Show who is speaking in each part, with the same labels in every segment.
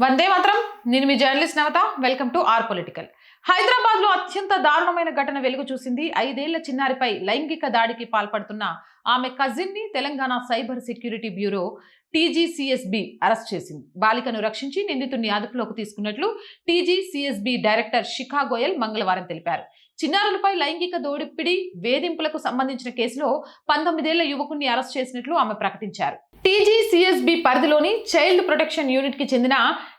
Speaker 1: వందే మాత్రం. నేను మీ journalist Navatha. Welcome to R political. Hyderabad లో అత్యంత దారుణమైన ఘటన వెలుగు చూసింది. 5 ఏళ్ల చిన్నారిపై లైంగిక దాడికి పాల్పడుతున్న ఆమె కజిన్ ని Telangana cyber security bureau టీజీసీఎస్బీ arrest చేసింది. బాలికను రక్షించి నిందితుడిని అదుపులోకి తీసుకున్నట్లు టీజీసీఎస్బీ డైరెక్టర్ శిఖా గోయల్ మంగళవారం తెలిపారు. చిన్నారులపై లైంగిక దోపిడీ వేధింపులకు సంబంధించిన కేసులో 19 ఏళ్ల యువకుడిని అరెస్ట్ చేసినట్లు ఆమె ప్రకటించారు. టీజీసీఎస్బీ పరిధిలోని చైల్డ్ ప్రొటెక్షన్ యూనిట్ కి చెందిన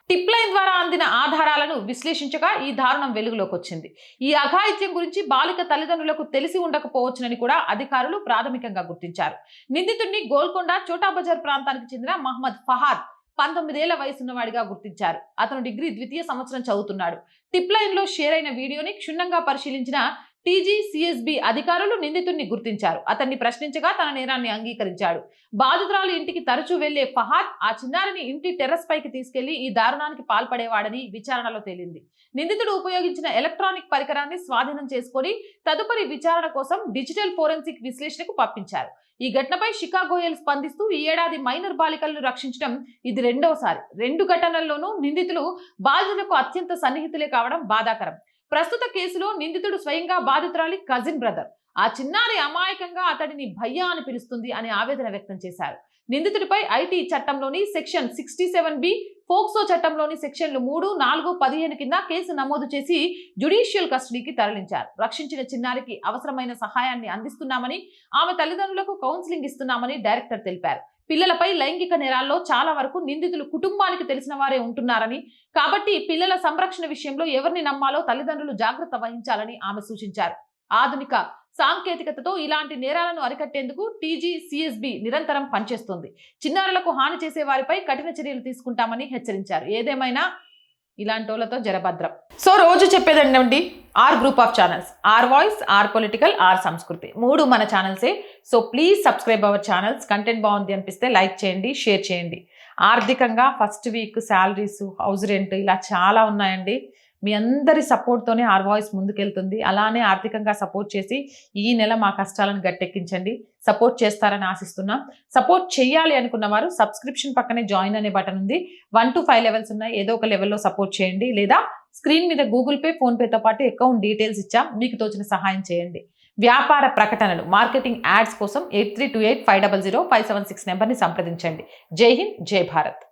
Speaker 1: టిప్ లైన్ ద్వారా అందిన ఆధారాలను విశ్లేషించగా ఈ దారుణం వెలుగులోకి వచ్చింది. ఈ అఘాయిత్యం గురించి బాలిక తల్లిదండ్రులకు తెలిసి ఉండకపోవచ్చునని కూడా అధికారులు ప్రాథమికంగా గుర్తించారు. నిందితుడిని గోల్కొండ చోటా బజార్ ప్రాంతానికి చెందిన మహమ్మద్ ఫహాద్ 19 ఏళ్ల వయసున్నవాడిగా గుర్తించారు. అతను డిగ్రీ ద్వితీయ సంవత్సరం చదువుతున్నాడు. టిప్ లైన్ లో షేర్ అయిన వీడియోని క్షుణ్ణంగా పరిశీలించిన టీజీసీఎస్బీ అధికారులు నిందితుడిని గుర్తించారు. అతన్ని ప్రశ్నించగా తన నేరాన్ని అంగీకరించాడు. బాధితురాలు ఇంటికి తరచూ వెళ్లే ఫహాద్ ఆ చిన్నారిని ఇంటి టెర్రస్ పైకి తీసుకెళ్లి ఈ దారుణానికి పాల్పడేవాడని విచారణలో తేలింది. నిందితుడు ఉపయోగించిన ఎలక్ట్రానిక్ పరికరాన్ని స్వాధీనం చేసుకుని తదుపరి విచారణ కోసం డిజిటల్ ఫోరెన్సిక్ విశ్లేషణకు పంపించారు. ఈ ఘటనపై శిఖా గోయల్ స్పందిస్తూ ఈ ఏడాది మైనర్ బాలికలను రక్షించడం ఇది రెండవసారి. 2 ఘటనల్లోనూ నిందితులు బాధితులకు అత్యంత సన్నిహితులే కావడం బాధాకరం. ప్రస్తుత కేసులో నిందితుడు స్వయంగా బాధితురాలి కజిన్ బ్రదర్. ఆ చిన్నారి అమాయకంగా అతడిని భయ్యా అని పిలుస్తుంది అని ఆవేదన వ్యక్తం చేశారు. నిందితుడిపై ఐటీ చట్టంలోని సెక్షన్ 67B, ఫోక్సో చట్టంలోని సెక్షన్లు 3, 4, 15 కింద కేసు నమోదు చేసి జ్యుడిషియల్ కస్టడీకి తరలించారు. రక్షించిన చిన్నారికి అవసరమైన సహాయాన్ని అందిస్తున్నామని, ఆమె తల్లిదండ్రులకు కౌన్సిలింగ్ ఇస్తున్నామని డైరెక్టర్ తెలిపారు. పిల్లలపై లైంగిక నేరాల్లో చాలా వరకు నిందితులు కుటుంబానికి తెలిసిన వారే ఉంటున్నారని, కాబట్టి పిల్లల సంరక్షణ విషయంలో ఎవరిని నమ్మాలో తల్లిదండ్రులు జాగ్రత్త వహించాలని ఆమె సూచించారు. ఆధునిక సాంకేతికతతో ఇలాంటి నేరాలను అరికట్టేందుకు టీజీసీఎస్బీ నిరంతరం పనిచేస్తోంది. చిన్నారులకు హాని చేసే వారిపై కఠిన చర్యలు తీసుకుంటామని హెచ్చరించారు. ఏదేమైనా ఇలాంటి వాళ్ళతో జరభద్రం. సో రోజు చెప్పేదండి, R group of channels, R voice, R political, R Sanskriti, 3 మన ఛానల్సే. So please subscribe our channels. Content బాగుంది అనిపిస్తే లైక్ చేయండి, షేర్ చేయండి. ఆర్థికంగా first week salaries, house rent ఇలా చాలా ఉన్నాయండి. మీ అందరి సపోర్ట్తోనే ఆర్ వాయిస్ ముందుకెళ్తుంది. అలానే ఆర్థికంగా సపోర్ట్ చేసి ఈ నెల మా కష్టాలను గట్టెక్కించండి. సపోర్ట్ చేస్తారని ఆశిస్తున్నాం. సపోర్ట్ చేయాలి అనుకున్న వారు సబ్స్క్రిప్షన్ పక్కనే జాయిన్ అనే బటన్ ఉంది. 1 to 5 లెవెల్స్ ఉన్నాయి. ఏదో ఒక లెవెల్లో సపోర్ట్ చేయండి. లేదా స్క్రీన్ మీద గూగుల్ పే, ఫోన్పేతో పాటు అకౌంట్ డీటెయిల్స్ ఇచ్చాం. మీకు తోచిన సహాయం చేయండి. వ్యాపార ప్రకటనలు, మార్కెటింగ్ యాడ్స్ కోసం 8328500576 నెంబర్ని సంప్రదించండి. జై హింద్, జై భారత్.